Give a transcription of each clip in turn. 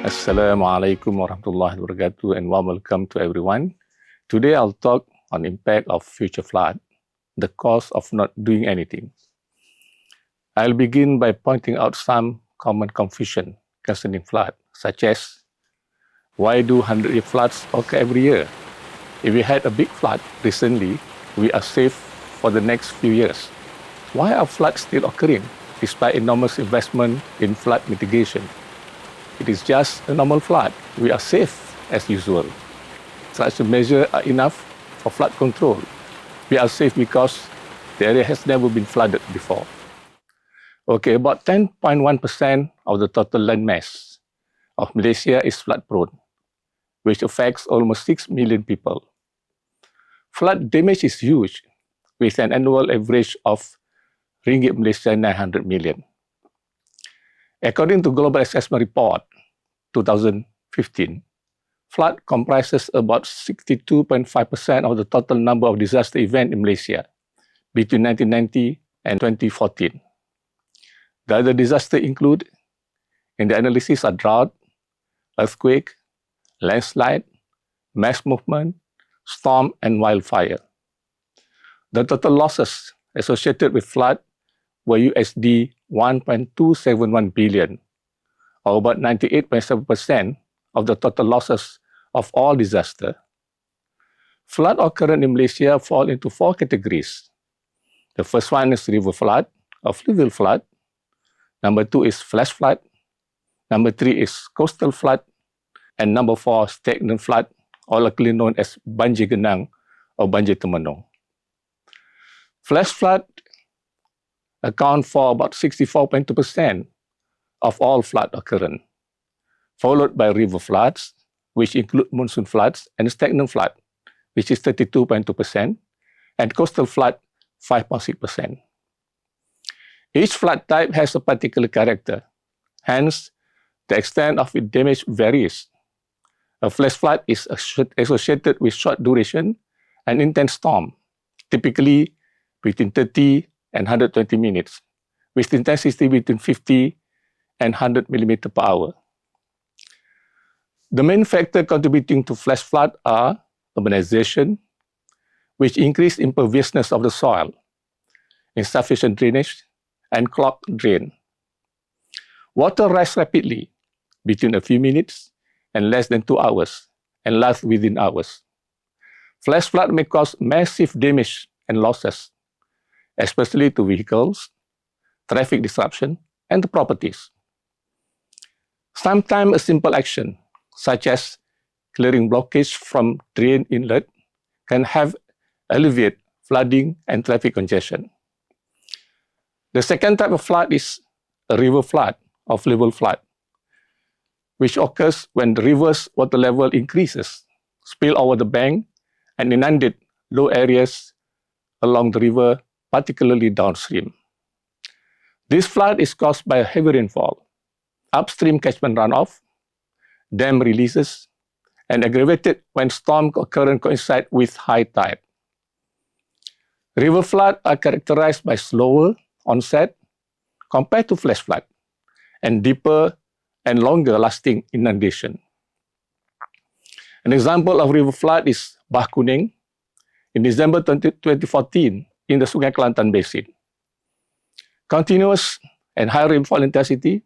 Assalamualaikum warahmatullahi wabarakatuh and warm welcome to everyone. Today I'll talk on impact of future flood, the cause of not doing anything. I'll begin by pointing out some common confusion concerning flood, such as why do 100-year floods occur every year? If we had a big flood recently, we are safe for the next few years. Why are floods still occurring despite enormous investment in flood mitigation? It is just a normal flood. We are safe as usual. Such a measure are enough for flood control. We are safe because the area has never been flooded before. Okay, about 10.1% of the total land mass of Malaysia is flood prone, which affects almost 6 million people. Flood damage is huge, with an annual average of ringgit Malaysia 900 million. According to Global Assessment Report 2015, flood comprises about 62.5% of the total number of disaster events in Malaysia between 1990 and 2014. The other disasters include, in the analysis, are drought, earthquake, landslide, mass movement, storm, and wildfire. The total losses associated with flood were USD 1.271 billion, or about 98.7% of the total losses of all disasters. Flood occurrence in Malaysia fall into 4 categories. The first one is river flood or fluvial flood. Number 2 is flash flood. Number 3 is coastal flood. And number 4, stagnant flood, or locally known as banjir genang or banjir temenung. Flash flood account for about 64.2% of all flood occurrence, followed by river floods, which include monsoon floods, and stagnant flood, which is 32.2%, and coastal flood, 5.6%. Each flood type has a particular character. Hence, the extent of its damage varies. A flash flood is associated with short duration and intense storm, typically between 30 and 120 minutes, with intensity between 50 and 100 mm per hour. The main factors contributing to flash flood are urbanization, which increase imperviousness of the soil, insufficient drainage, and clogged drain. Water rises rapidly between a few minutes and less than 2 hours, and lasts within hours. Flash flood may cause massive damage and losses, especially to vehicles, traffic disruption, and to properties. Sometimes a simple action, such as clearing blockage from drain inlet, can have alleviate flooding and traffic congestion. The second type of flood is a river flood or fluvial flood, which occurs when the river's water level increases, spill over the bank, and inundate low areas along the river, particularly downstream. This flood is caused by heavy rainfall, upstream catchment runoff, dam releases, and aggravated when storm occurrence coincide with high tide. River floods are characterized by slower onset compared to flash flood, and deeper and longer lasting inundation. An example of river flood is Bah Kuning in December 2014 in the Sungai Kelantan Basin. Continuous and high rainfall intensity,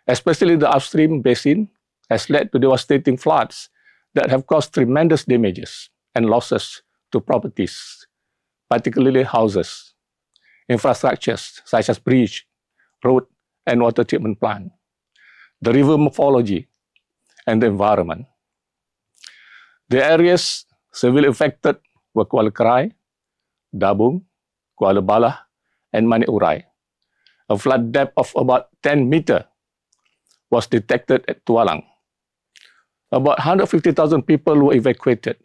especially the upstream basin, has led to devastating floods that have caused tremendous damages and losses to properties, particularly houses, infrastructures such as bridge, road, and water treatment plant, the river morphology, and the environment. The areas severely affected were Kuala Kerai, Dabung, Kuala Balah, and Manik Urai. A flood depth of about 10 meters was detected at Tualang. About 150,000 people were evacuated.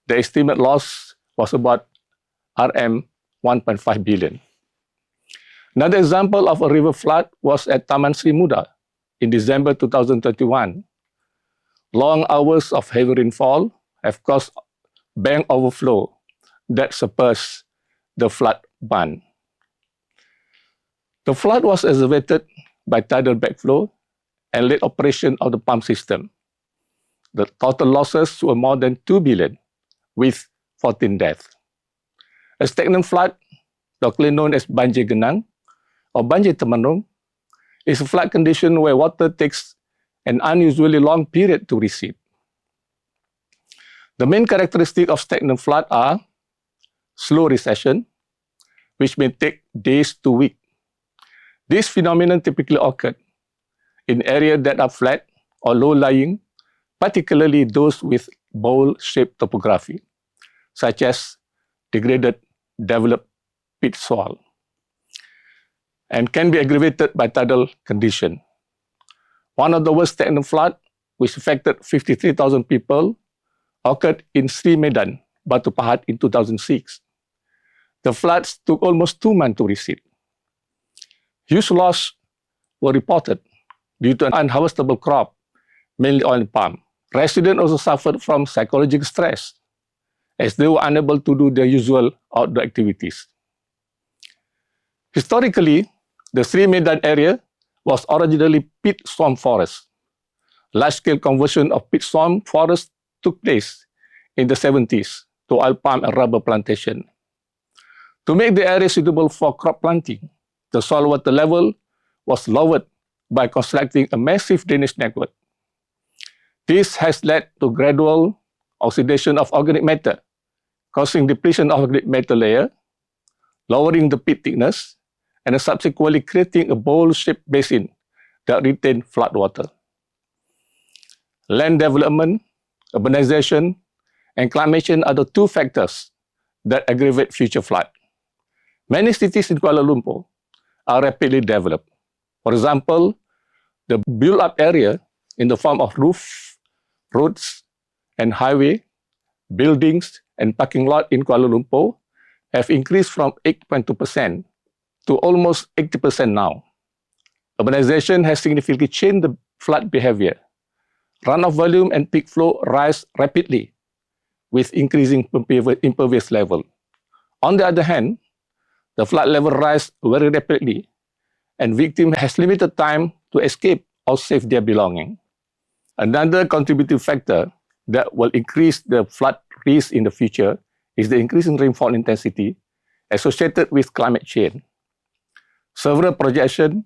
The estimate loss was about RM 1.5 billion. Another example of a river flood was at Taman Sri Muda in December 2021. Long hours of heavy rainfall have caused bank overflow that surpassed the flood ban. The flood was exacerbated by tidal backflow and late operation of the pump system. The total losses were more than 2 billion, with 14 deaths. A stagnant flood, locally known as banjir genang or banjir temandung, is a flood condition where water takes an unusually long period to recede. The main characteristics of stagnant flood are slow recession, which may take days to weeks. This phenomenon typically occurs in areas that are flat or low-lying, particularly those with bowl-shaped topography, such as degraded, developed pit soil, and can be aggravated by tidal condition. One of the worst stagnant floods, which affected 53,000 people, occurred in Sri Medan, Batu Pahat in 2006. The floods took almost 2 months to recede. Huge losses were reported due to an unharvestable crop, mainly oil palm. Residents also suffered from psychological stress, as they were unable to do their usual outdoor activities. Historically, the Sri Medan area was originally peat swamp forest. Large-scale conversion of peat swamp forest took place in the 70s to oil palm and rubber plantation. To make the area suitable for crop planting, the soil water level was lowered by constructing a massive drainage network. This has led to gradual oxidation of organic matter, causing depletion of organic matter layer, lowering the peat thickness, and subsequently creating a bowl-shaped basin that retains floodwater. Land development, urbanization, and climate change are the two factors that aggravate future flood. Many cities in Kuala Lumpur are rapidly developed. For example, the built-up area in the form of roof, roads, and highway, buildings, and parking lot in Kuala Lumpur have increased from 8.2% to almost 80% now. Urbanization has significantly changed the flood behavior. Runoff volume and peak flow rise rapidly with increasing impervious level. On the other hand, the flood level rise very rapidly, and victim has limited time to escape or save their belongings. Another contributing factor that will increase the flood risk in the future is the increasing rainfall intensity associated with climate change. Several projections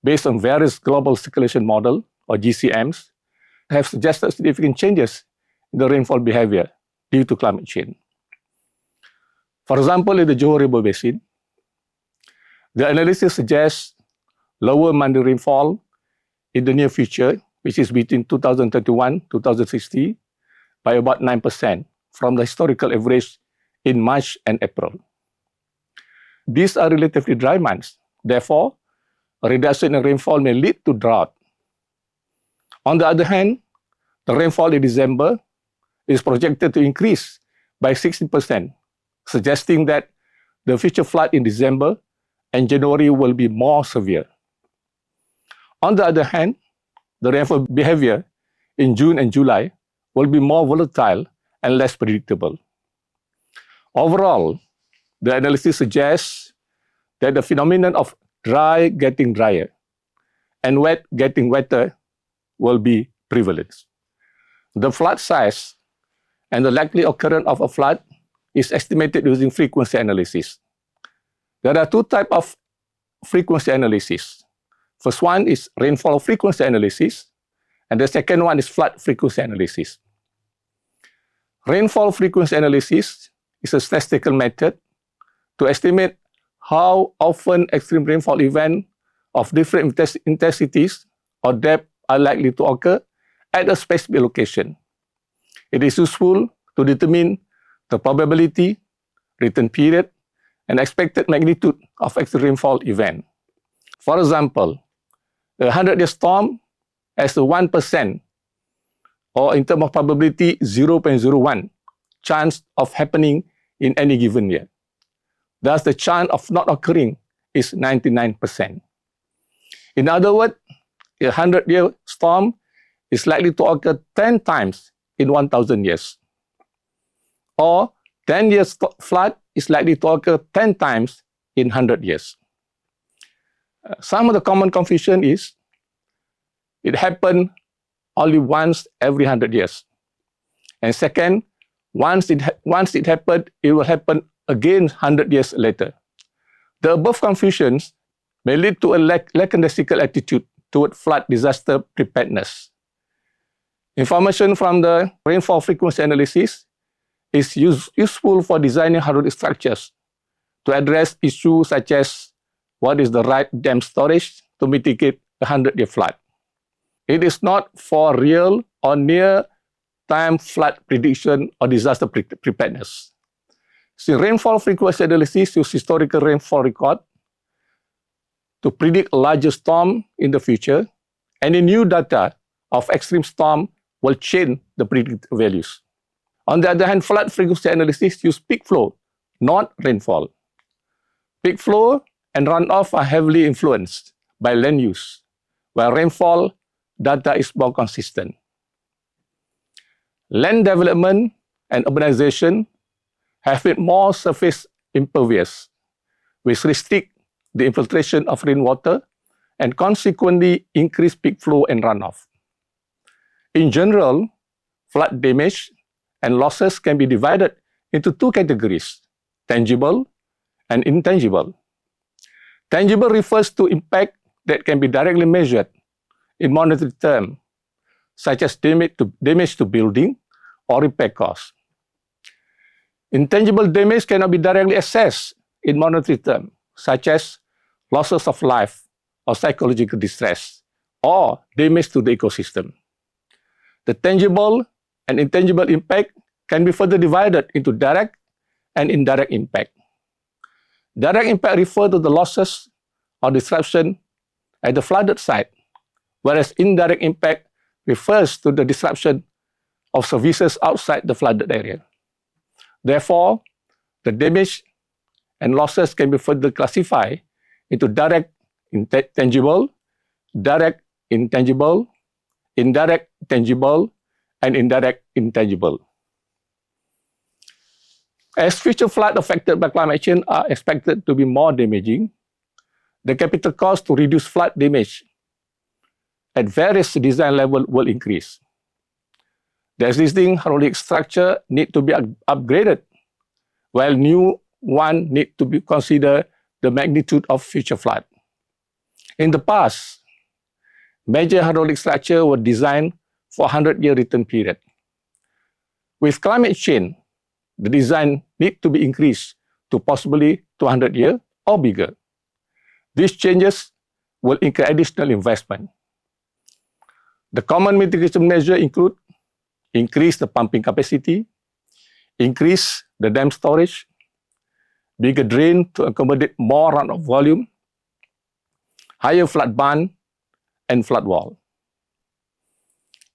based on various global circulation models, or GCMs, have suggested significant changes in the rainfall behavior due to climate change. For example, in the Johor River Basin, the analysis suggests lower monthly rainfall in the near future, which is between 2031 and 2060, by about 9% from the historical average in March and April. These are relatively dry months. Therefore, a reduction in rainfall may lead to drought. On the other hand, the rainfall in December is projected to increase by 16%, suggesting that the future flood in December and January will be more severe. On the other hand, the rainfall behavior in June and July will be more volatile and less predictable. Overall, the analysis suggests that the phenomenon of dry getting drier and wet getting wetter will be prevalent. The flood size and the likely occurrence of a flood is estimated using frequency analysis. There are two types of frequency analysis. First one is rainfall frequency analysis, and the second one is flood frequency analysis. Rainfall frequency analysis is a statistical method to estimate how often extreme rainfall events of different intensities or depth are likely to occur at a specific location. It is useful to determine the probability, return period, and expected magnitude of extreme rainfall event. For example, a 100-year storm has a 1%, or in terms of probability, 0.01 chance of happening in any given year. Thus, the chance of not occurring is 99%. In other words, a 100-year storm is likely to occur 10 times in 1,000 years. Or 10-year flood is likely to occur 10 times in 100 years. Some of the common confusion is it happens only once every 100 years. And second, once it happened, it will happen again 100 years later. The above confusions may lead to a lackadaisical attitude toward flood disaster preparedness. Information from the rainfall frequency analysis is useful for designing hydraulic structures to address issues such as what is the right dam storage to mitigate a 100-year flood. It is not for real or near-time flood prediction or disaster preparedness. See, rainfall frequency analysis uses historical rainfall record to predict a larger storm in the future, and the new data of extreme storm will change the predicted values. On the other hand, flood frequency analysis use peak flow, not rainfall. Peak flow and runoff are heavily influenced by land use, while rainfall data is more consistent. Land development and urbanization have made more surface impervious, which restrict the infiltration of rainwater and consequently increase peak flow and runoff. In general, flood damage and losses can be divided into two categories, tangible and intangible. Tangible refers to impact that can be directly measured in monetary terms, such as damage to building or repair costs. Intangible damage cannot be directly assessed in monetary terms, such as losses of life or psychological distress, or damage to the ecosystem. The tangible and intangible impact can be further divided into direct and indirect impact. Direct impact refers to the losses or disruption at the flooded site, whereas indirect impact refers to the disruption of services outside the flooded area. Therefore, the damage and losses can be further classified into direct tangible, direct intangible, indirect tangible, and indirect intangible. As future floods affected by climate change are expected to be more damaging, the capital cost to reduce flood damage at various design levels will increase. The existing hydraulic structure need to be upgraded, while new one need to be consider the magnitude of future flood. In the past, major hydraulic structures were designed for 100-year return period. With climate change, the design need to be increased to possibly 200 years or bigger. These changes will incur additional investment. The common mitigation measures include increase the pumping capacity, increase the dam storage, bigger drain to accommodate more runoff volume, higher flood band, and flood wall.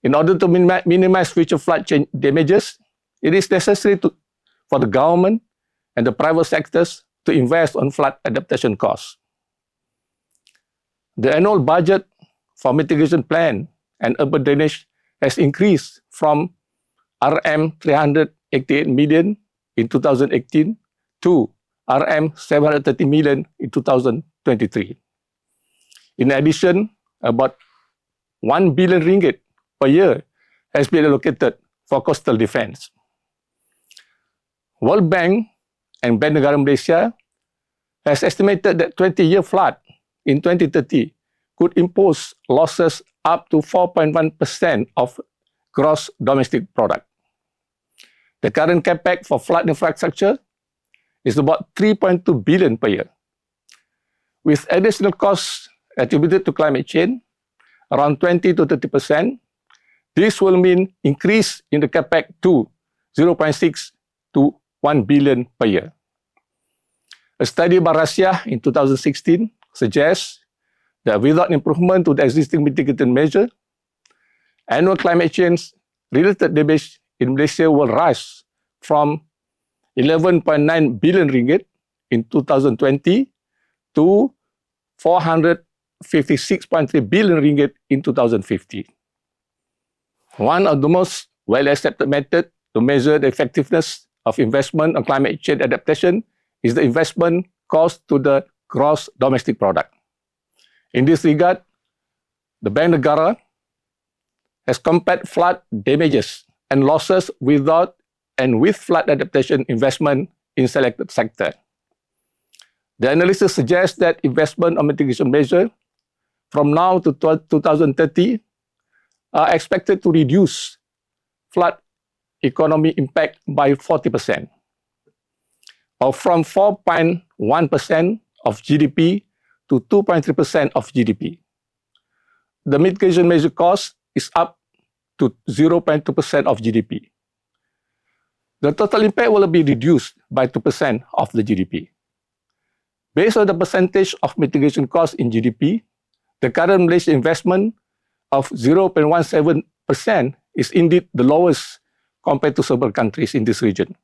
In order to minimize future flood damages, it is necessary for the government and the private sectors to invest on flood adaptation costs. The annual budget for mitigation plan and urban drainage has increased from Rm 388 million in 2018 to Rm 730 million in 2023. In addition, about 1 billion ringgit per year has been allocated for coastal defense. World Bank and Bank Negara Malaysia has estimated that 20-year flood in 2030 could impose losses up to 4.1% of gross domestic product. The current capex for flood infrastructure is about 3.2 billion per year. With additional costs attributed to climate change, around 20 to 30%, this will mean increase in the capex to 0.6 to 1 billion per year. A study by Russia in 2016 suggests that without improvement to the existing mitigation measure, annual climate change-related damage in Malaysia will rise from 11.9 billion ringgit in 2020 to 456.3 billion ringgit in 2050. One of the most well-accepted methods to measure the effectiveness of investment on climate change adaptation is the investment cost to the gross domestic product. In this regard, the Bank Negara has compared flood damages and losses without and with flood adaptation investment in selected sectors. The analysis suggests that investment on mitigation measures from now to 2030 are expected to reduce flood economy impact by 40%, or from 4.1% of GDP to 2.3% of GDP. The mitigation measure cost is up to 0.2% of GDP. The total impact will be reduced by 2% of the GDP. Based on the percentage of mitigation costs in GDP, the current Malaysian investment of 0.17% is indeed the lowest compared to several countries in this region.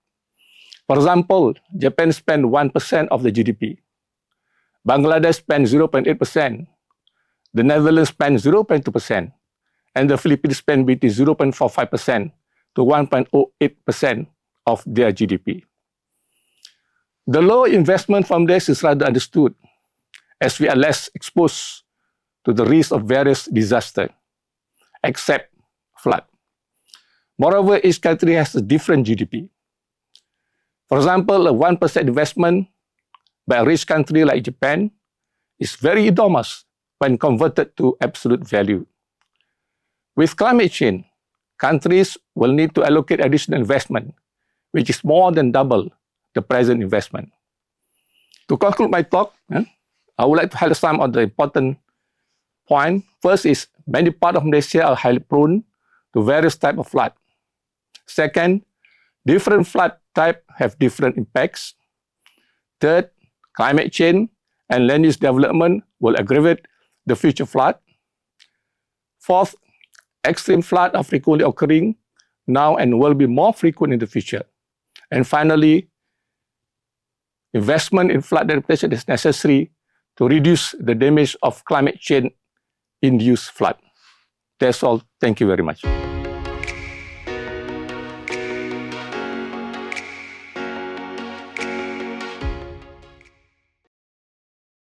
For example, Japan spent 1% of the GDP. Bangladesh spent 0.8%. The Netherlands spent 0.2%. And the Philippines spent between 0.45% to 1.08% of their GDP. The low investment from this is rather understood, as we are less exposed to the risk of various disasters, except flood. Moreover, each country has a different GDP. For example, a 1% investment by a rich country like Japan is very enormous when converted to absolute value. With climate change, countries will need to allocate additional investment, which is more than double the present investment. To conclude my talk, I would like to highlight some of the important points. First is, many parts of Malaysia are highly prone to various types of flood. Second, different flood types have different impacts. Third, climate change and land use development will aggravate the future flood. Fourth, extreme floods are frequently occurring now and will be more frequent in the future. And finally, investment in flood adaptation is necessary to reduce the damage of climate change-induced flood. That's all. Thank you very much.